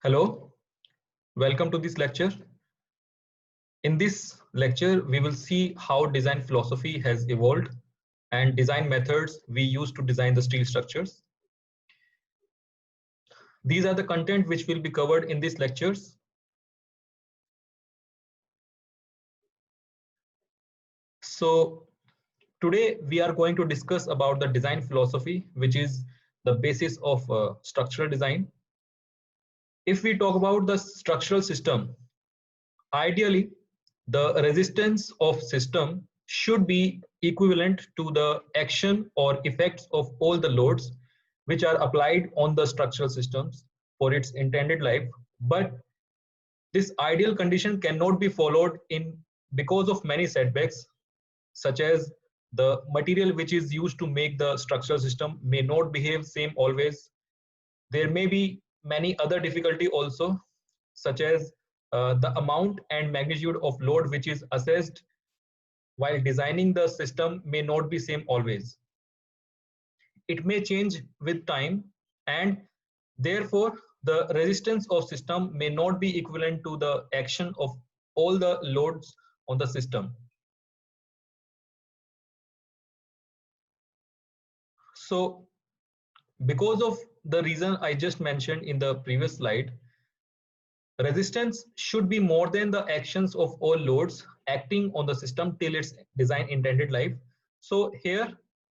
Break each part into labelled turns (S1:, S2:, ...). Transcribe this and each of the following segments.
S1: Hello, welcome to this lecture. In this lecture, we will see how design philosophy has evolved and design methods we use to design the steel structures. These are the content which will be covered in these lectures. So today we are going to discuss about the design philosophy, which is the basis of structural design. If we talk about the structural system, ideally, the resistance of system should be equivalent to the action or effects of all the loads which are applied on the structural systems for its intended life. But this ideal condition cannot be followed in because of many setbacks, such as the material which is used to make the structural system may not behave same always. There may be many other difficulty also, such as the amount and magnitude of load which is assessed while designing the system may not be same always. It may change with time, and therefore the resistance of system may not be equivalent to the action of all the loads on the system. So because of the reason I just mentioned in the previous slide, resistance should be more than the actions of all loads acting on the system till its design intended life. So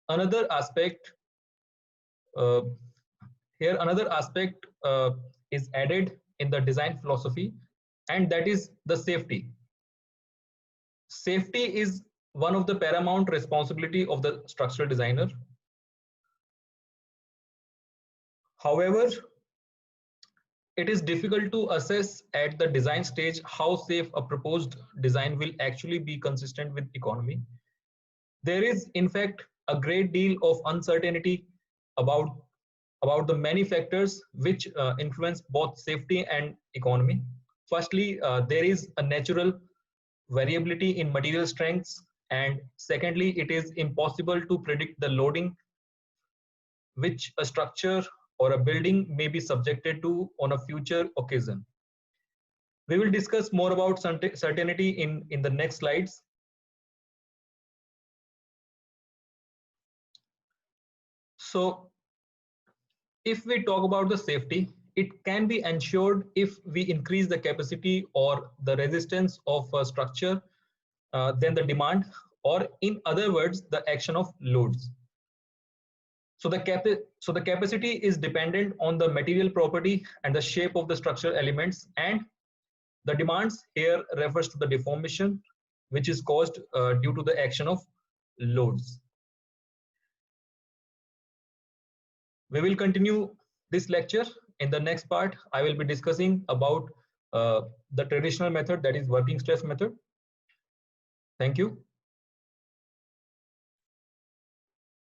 S1: another aspect uh, another aspect is added in the design philosophy, and that is the safety. Safety is one of the paramount responsibility of the structural designer. However, it is difficult to assess at the design stage how safe a proposed design will actually be consistent with economy. There is, in fact, a great deal of uncertainty about, about the many factors which influence both safety and economy. Firstly, there is a natural variability in material strengths, and secondly, it is impossible to predict the loading which a structure or a building may be subjected to on a future occasion. We will discuss more about certainty in the next slides. So if we talk about the safety, it can be ensured if we increase the capacity or the resistance of a structure than the demand, or in other words, the action of loads. So the capacity is dependent on the material property and the shape of the structural elements, and the demands here refers to the deformation which is caused due to the action of loads. We will continue this lecture. In the next part, I will be discussing about the traditional method, that is working stress method. Thank you.